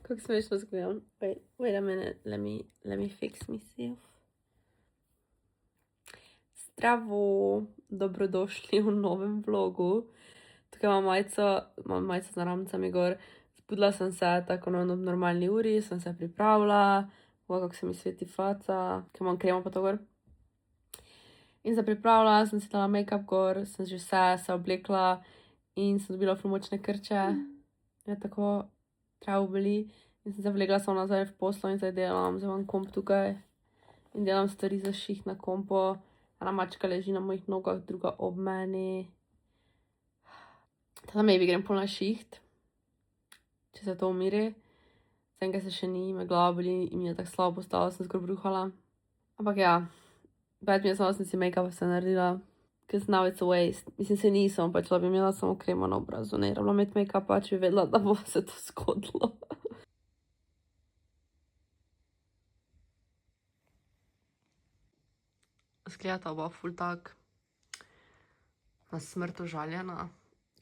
Kako smešno zgledam. Wait a minute, let me fix myself. Zdravo, dobrodošli v novem vlogu. Tukaj imam majico z naramnicami gor. Zbudila sem se tako na normalni uri, sem se pripravila, kako se mi sveti faca, ker imam kremo pa to gor. In se pripravila, sem si dala make-up gor, sem že se oblekla in sem dobila ful močne krče. Ja, tako travo boli. In sem se vlegla samo nazaj v poslo in zdaj delam, zdaj imam komp tukaj in delam stvari za šiht na kompo. Ena mačka leži na mojih nogah, druga ob meni. Teda maybe grem pol na šiht, če se to umiri. Zaenkrat se še ni, me glava boli in mi je tako slabo postalo, sem skoraj bruhala. Ampak ja, 5 minut samo sem si make-up se naredila, cause now it's a waste. Mislim, se nisem, pač da bi imela samo kremo na obrazu, ne rabila imeti make-upa, če bi vedela, da bo se to zgodilo. Zgledata oba ful tak na smrt užaljena,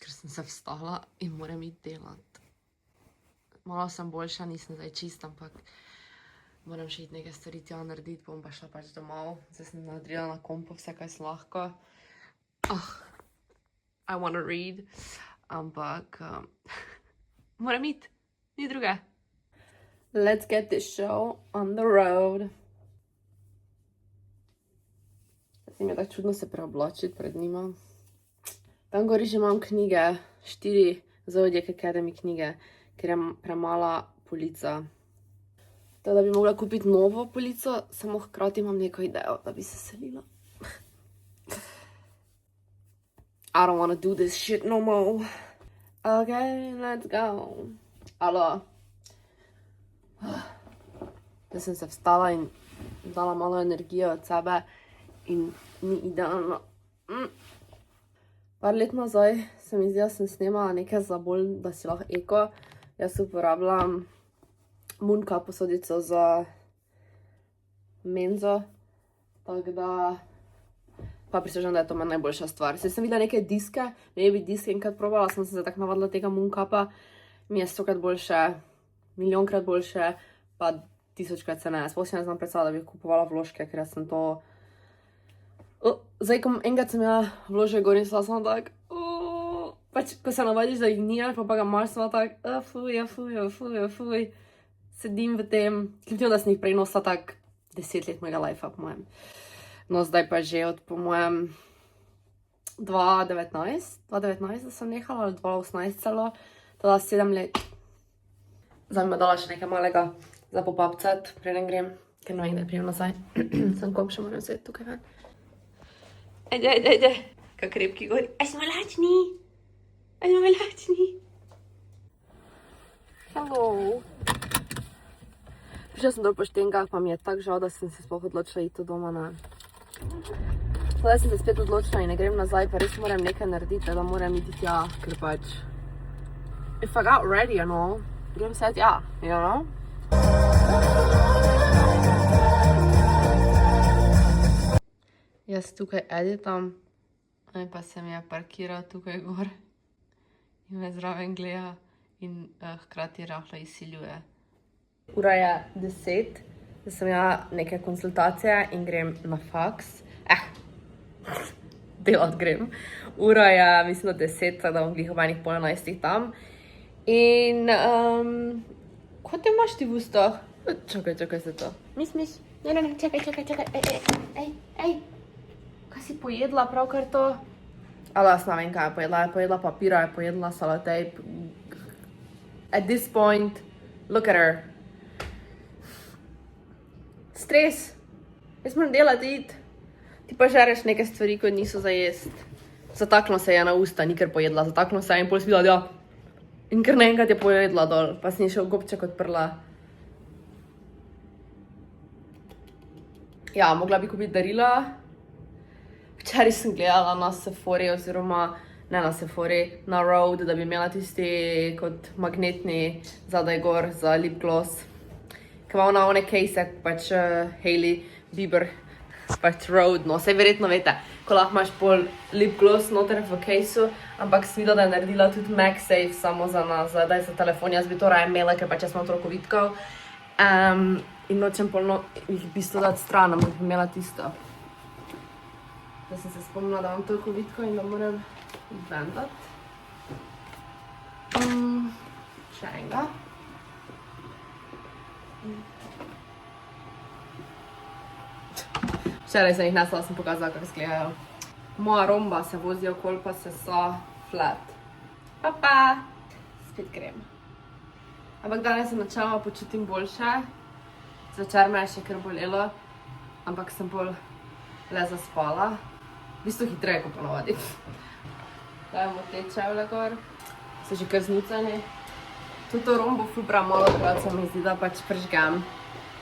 ker sem se vstala in moram iti delat. Malo sem boljša, nisem zdaj čist, ampak moram še iti nekaj stvari tja narediti, bom pa šla pač domov. Zdaj sem nadrila na kompu vse, kaj sem lahko. I wanna read, ampak moram iti, ni druge. Let's get this show on the road. Zdaj mi je tako čudno se preoblačiti pred njima. Tam gori že imam knjige, 4 Zodiac Academy knjige, ker je premala polica. Tako da bi mogla kupiti novo polico, samo hkrati imam neko idejo, da bi se selila. I don't wanna do this shit no more. Okay, let's go. Alo. Zdaj sem se vstala in dala malo energije od sebe in ni idealno. Par let nazaj se mi zdi, da sem snemala nekaj za bolj, da si lahko eko. Jaz uporabljam Mooncap posodico za menzo, tako da pa prisežem, da je to meni najboljša stvar. Saj sem videla neke diske, maybe diske enkrat probala, sem se tako navadila tega Mooncapa. Mi je 100-krat boljše, milijonkrat boljše, pa 1000-krat ceneje. Sploh si ne znam predstavljati, da bi kupovala vložke, ker jaz sem to... Zdaj, enkrat sem imela vložek gor in sem tako, pač, ko se navadiš, da jih nijaš, pa ga imaš, sem tako, fuj. Sedim v tem, kljub da sem jih prej nosila tako 10 let mojega lifea, po mojem. No, zdaj pa že od, po mojem, 2019, da sem nehala, ali 2018 celo, teda 7 let. Zdaj mi dala še nekaj malega za popapcat, preden grem, ker ne vem, da prijem nazaj. Sem komp še moram vzeti tukaj ven. Ajde. Kaj krepki gori. Aj smo lačni. Hello. Prišla sem dol po Štengah, pa mi je tako žal, da sem se sploh odločila iti doma, ne. Zdaj sem se spet odločila in ne grem nazaj, pa res moram nekaj narediti, da moram iti tja, ker pač... If I got ready, you know, grem se tja, you know? Jaz tukaj editam, pa se mi je parkiral tukaj gor in me zraven gleda in hkrati rahlo izsiljuje. Ura je 10, da sem imela neke konsultacije in grem na faks. Delat grem. Ura je, mislim, 10, da bom glih ob 10:30 tam. In, kaj te imaš ti v ustah? Čakaj se to. Mis. Ne, čakaj. Ej. Kaj si pojedla pravkar to? Ali jaz ne vem, kaj je pojedla. Je pojedla papira, je pojedla salotejp. At this point, look at her. Stres. Jaz moram delati iti. Ti pa žereš neke stvari, ko niso za jest. Zataknila se je na usta, ni ker pojedla. Zataknila se je in pol si videla, ja. In ker naenkrat je pojedla dol, pa si ni še gobček odprla. Ja, mogla bi kupiti darila. Včeraj sem gledala na Sephori, oziroma ne na Sephori, na Rode, da bi imela tisti kot magnetni zadaj gor za lip gloss. Ker ima ona one case, pač Hailey Bieber pač road, no, saj verjetno veste, ko lahko imaš pol lip gloss noter v caseu, ampak sem videla, da je naredila tudi MagSafe samo za nas, da je za telefon, jaz bi to raje imela, ker pač jaz imam toliko vitkov. In nočem polno jih v bistvu dati stran, ampak bi imela tisto. Da sem se spomnila, da imam toliko vitkov in da moram jih bendati. Še enega. Včeraj sem jih nesla, sem pokazala, kako izgledajo. Moja romba se vozi okoli, pa se so flat. Pa! Spet grem. Ampak danes se načeloma počutim boljše. Zvečer me je še kar bolelo, ampak sem bolj le zaspala. V bistvu hitreje, kot ponavadi. Dajmo te čevlje gor. So že kar znucani. Tuto rombo ful premalokrat se mi zdi, da pač prežgem.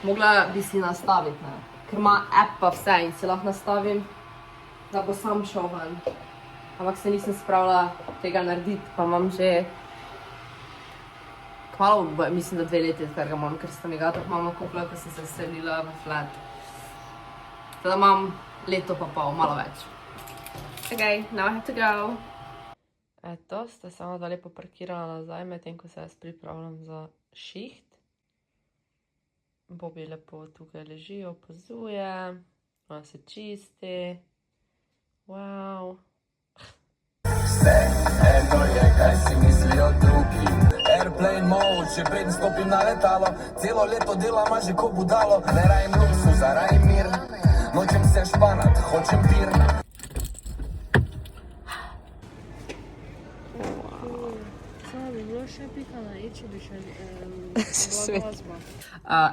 Mogla bi si nastaviti, ne? Ker ima app pa vse in si lahko nastavim, da bo sam šel ven. Ampak se nisem spravila tega narediti, pa imam že kmalu, mislim, da 2 leti, kar ga imam, ker sem ga tako mama kupila, ko sem se selila v flat. Teda imam leto pa pol, malo več. Okay, now I have to go. Eto, ste samo da lepo parkirala nazaj, medtem ko se jaz pripravljam za šiht. Bobby lepo tukaj leži, opazuje, ona se čisti. Wow. Eno je, kaj si mislijo drugi. Airplane mode, še preden stopim na letalo. Celo leto delam, a že ko budalo. Ne rajim luksuza, rajim mir. Nočem se španat, hočem pir. Še pika na i, če bi še bila glasba.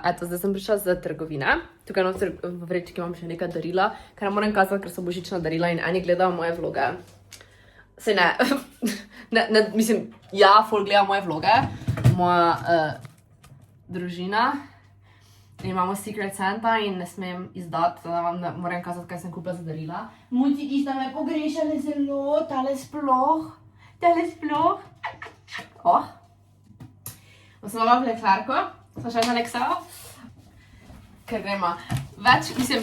Eto, zdaj sem prišla z trgovine. Tukaj noter v vrečki imam še nekaj darila, ker ne moram kazati, ker so božična darila in eni gledajo moje vloge. Saj ne, mislim, ja, ful gleda moje vloge, moja družina. In imamo Secret Santa in ne smem izdati, da vam ne moram kazati, kaj sem kupila za darila. Muci, ki sta me pogrešali zelo, tale sploh. Oh. Sem nova v leklarko, sem še za Nexao, ker grema več, mislim,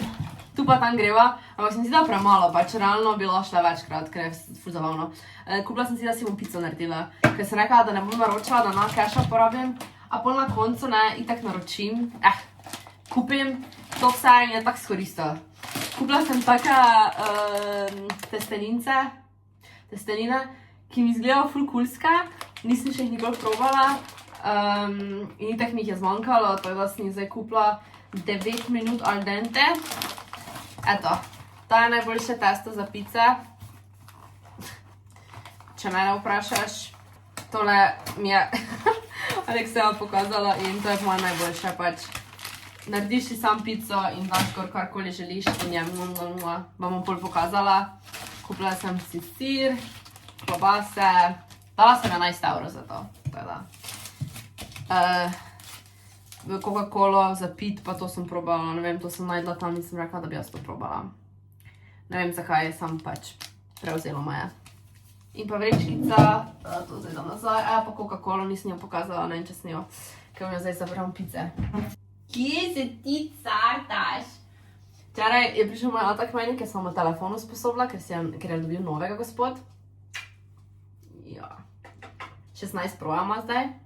tu pa tam greva, ampak sem si da premalo, pač realno bilo šla večkrat, ker je ful zabavno. Kupila sem si, da si bom pico naredila, ker sem rekla, da ne bom naročila, da na keša porabim, a pol na koncu ne, itak naročim, kupim to vse in je tak skoristila. Kupila sem take testenine, ki mi izgledajo ful kulske, nisem še jih nikoli probala in itak mi jih je zmanjkalo, tako da sem jih zdaj kupila 9 minut al dente. Eto, ta je najboljše testo za pice. Če mene vprašaš, tole mi je Alekseva pokazala in to je moja najboljša pač. Narediš si sam pico in daš gor karkoli želiš in je vam bom pol pokazala. Kupila sem si sir, klobase, dala sem 11 € za to, teda. Coca-Colo za pit, pa to sem probala, ne vem, to sem najdla tam in sem rekla, da bi jaz to probala. Ne vem, zakaj, sam pač prevzela moje. In pa vrečkica, to zdaj dam nazaj, pa Coca-Colo nisem jo pokazala, ne vem, če sem jo, ker mi jo zdaj zabram pice. Kje se ti cartaš? Včeraj je prišel moj ata k meni, ker sem mu telefonu sposobila, ker je dobil novega gospod. Ja, 16 Pro ima zdaj.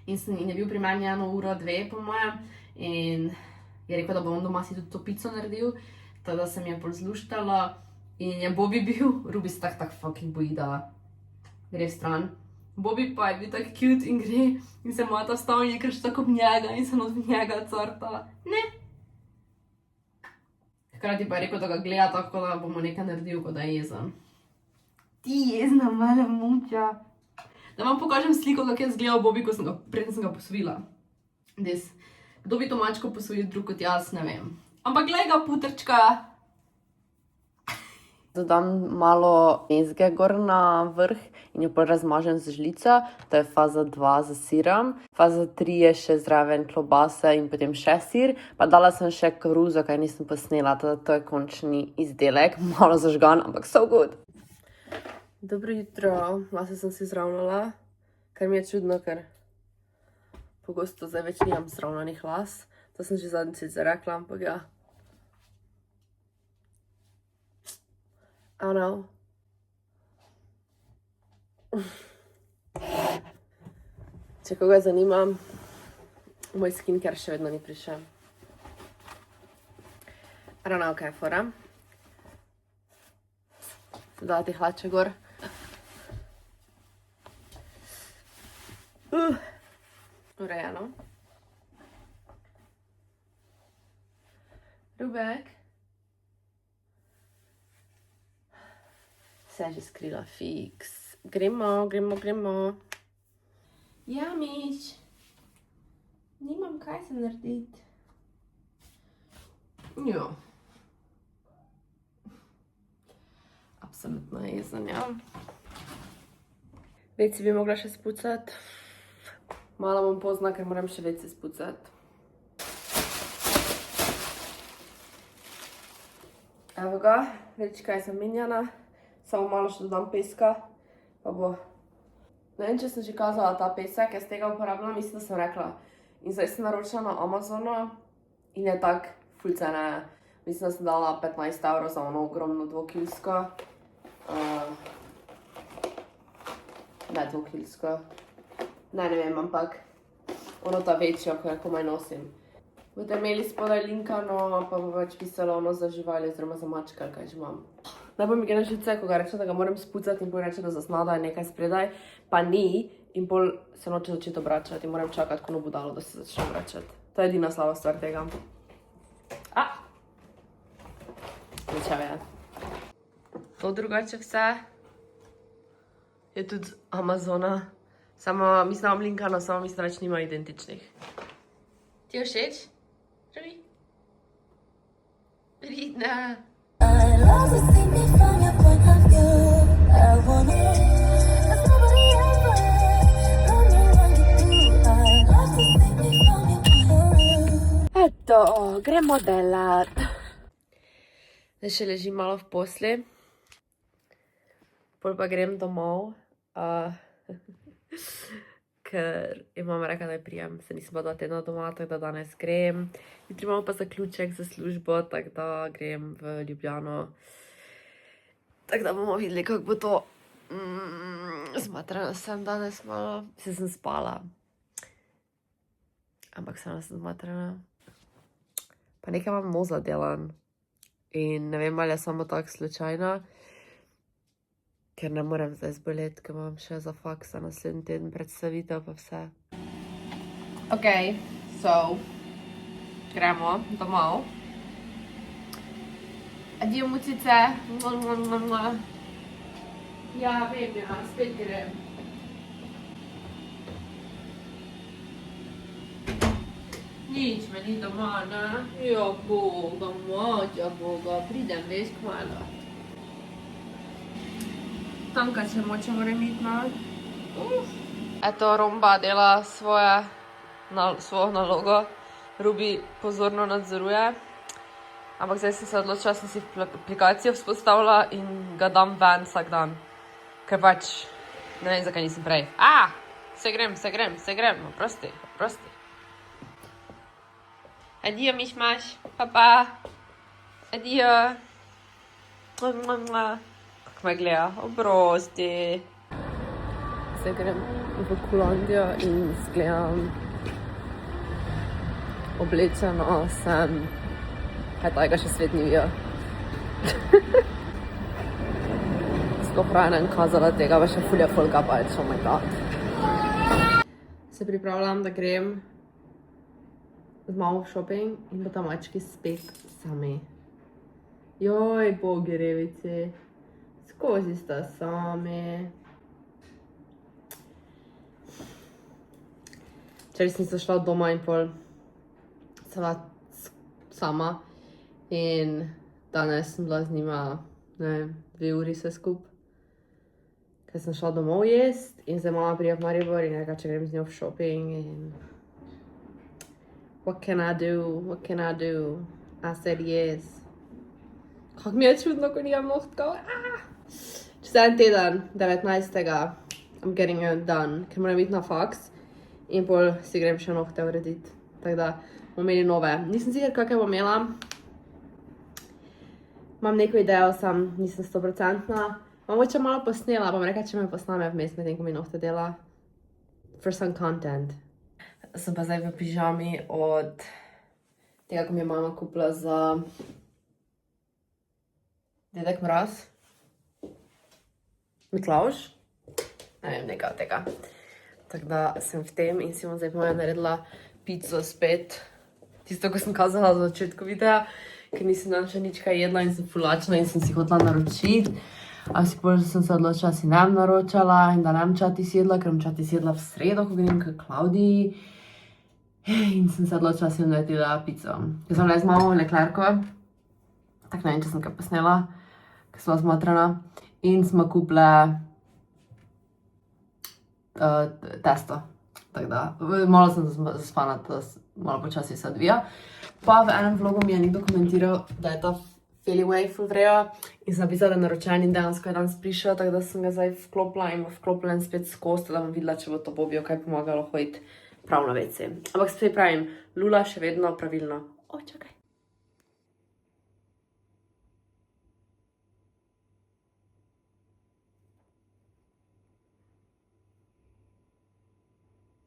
In je bil pri meni 1 uro, 2 po mojem. In je rekel, da bo on doma si tudi to pico naredil. Tako da sem je pol zluštala. In je Bobby bil, Ruby se tak fucking boji, da gre v stran. Bobby pa je bil tak cute in gre. In se mata vstal in je kar tako ob njega in sem od njega carta. Ne. Hkrati pa je rekel, da ga gleda tako, da bomo nekaj naredil, kot da je jezen. Ti jezna mala muča. Da vam pokažem sliko, kako je izgledal Bobby, preden sem ga posvojila. Kdo bi to mačko posvojil drug kot jaz, ne vem. Ampak glej ga, putrčka. Dodam malo mezge gor na vrh in jo pol razmažem z žlico. To je faza 2 z sirom. Faza 3 je še zraven klobase in potem še sir. Pa dala sem še koruzo, kaj nisem posnela, to je končni izdelek. Malo zažgan, ampak so good. Dobro jutro, lase sem si zravnala, kar mi je čudno, ker pogosto zdaj več nimam zravnanih las. To sem že zadnjič rekla, ampak ja. I don't know. Če koga zanima, moj skincare še vedno ni prišel. I don't know, kaj je fora. Dala ti hlače gor. Urejeno. Rubek. Vse že skrila fiks. Gremo. Ja, miš. Nimam kaj se narediti. Jo. Absolutno jezen, ja. Veci bi mogla še spucati. Malo bom pozna, ker moram še veci spucati. Evo ga, več kaj sem menjana. Samo malo še dodam peska, pa bo. Ne vem, če sem že kazala ta pesek, jaz tega uporabljam, mislim, da sem rekla. In zdaj sem naročila na Amazonu in je tak ful cene. Mislim, da sem dala 15 € za ono ogromno 2-kilsko. Ne 2-kilsko. Ne vem, ampak ono ta večjo, ko jo komaj nosim. Boste imeli spodaj linkano, pa bo več pisalo ono za živali oziroma za mačke, ali kaj že imam. Najbolj mi gre na živce, ko ga reče, da ga moram spucati in pol reče, da zasna, da je nekaj spredaj, pa ni in pol se noče začeti obračati in moram čakati, ko no budalo, da se začne obračati. To je edina slaba stvar tega. Ničev je. To drugače vse je tudi z Amazona. Samo, mislim, imam linkano, samo mislim, da več nima identičnih. Ti je všeč? Rubi? Pridna. I love to see me from your point of view. I wanna there's nobody else but me like you do. I love to see me from your point of view. Eto, gremo delat. Zdaj še ležim malo v posli. Pol pa grem domov. Ker imam rekla, da prijem, se nisem pa 2 tedna doma, tako da danes grem. Jutri imamo pa zaključek za službo, tako da grem v Ljubljano. Tako da bomo videli, kako bo to. Zmatrana sem danes malo, sem spala. Ampak sem zmatrana. Pa nekaj imam moza delan. In ne vem, ali je samo tako slučajno. Ker ne morem zdaj zboleti, ker imam še za faksa naslednji teden predstavitev pa vse. Ok, so, gremo domov. Adijo, mucice. Ja, vem, ja, spet grem. Nič me ni doma, ne? Ja, boga, mačja, boga, pridem, veš, kmalo. Tamkaj se moče moram iti malo. Eto, Romba dela svojo nalogo. Rubi pozorno nadzoruje. Ampak zdaj sem se odločila, sem si aplikacijo vzpostavila in ga dam ven vsak dan. Ker pač, ne vem, zakaj nisem prej. Se grem, oprosti. Adijo, miš, papa. Adijo. Kako me gleda, oprosti. Zdaj grem v Kulandijo in zgledam. Oblečeno sem. Kaj tajega še svet ni videl. Sploh ranem kazala tega, pa še fulja folka pač, oh my god. Se pripravljam, da grem z mamo v shopping in bo ta mački spet sami. Joj, bogi revici. Skozi sta sami. Včeraj sem se šla od doma in pol sem bila sama in danes sem bila z njima, ne vem, 2 uri vse skup. Ker sem šla domov jest in zdaj mama prija v Maribor in reka, če grem z njo v shopping in what can I do? I said yes. Kako mi je čudno, ko nimam nohtkov. Čez en teden, 19. I'm getting it done, ker moram iti na faks in pol si grem še nohte urediti. Tako da bomo imeli nove. Nisem sicer, kakve bom imela, Imam neko idejo, sam nisem 100%. Mogoče malo posnela, bom rekla, če me posname vmes, medtem ko mi nohte dela. For some content. Sem pa zdaj v pižami od tega, ko mi je mama kupila za Dedek Mraz. Miklavž. Ne vem, nekaj od tega. Tako da sem v tem in si bom zdaj po mojem naredila pico spet. Tisto, ko sem kazala za začetku videa, ker nisem dan še nič kaj jedla in sem fulačna in sem si hotela naročiti. A si povedala, da sem se odločila, si ne bom naročala in da ne bom čatis jedla, ker bom čatis jedla v sredo, ko grem k Klaudiji. In sem se odločila, si bom naredila pico. Ker sem le z mamo v Leclerco, tako ne vem, če sem kaj posnela, ker sem bila zmotrena. In smo kupile testo. Tako da, malo sem zaspana, da malo počasi se odvija. Pa v enem vlogu mi je nekdo komentiral, da je ta Feliway ful vrejo in sem napisala, da je naročen in dejansko je danes prišel, tako da sem ga zdaj vklopila in vklopila spet skozi, da bom videla, če bo to Bobijo kaj pomagalo hoditi prav na WC. Ampak spet pravim, Lula še vedno pravilno. O, čakaj.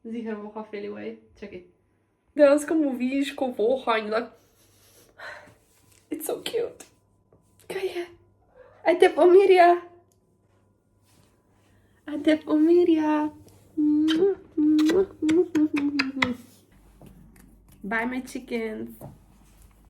Ziher voha Feliway. Čakaj. Dejansko mu vidiš, ko voha in tako. It's so cute. Kaj je? A te pomirja? A te pomirja? Bye my chickens.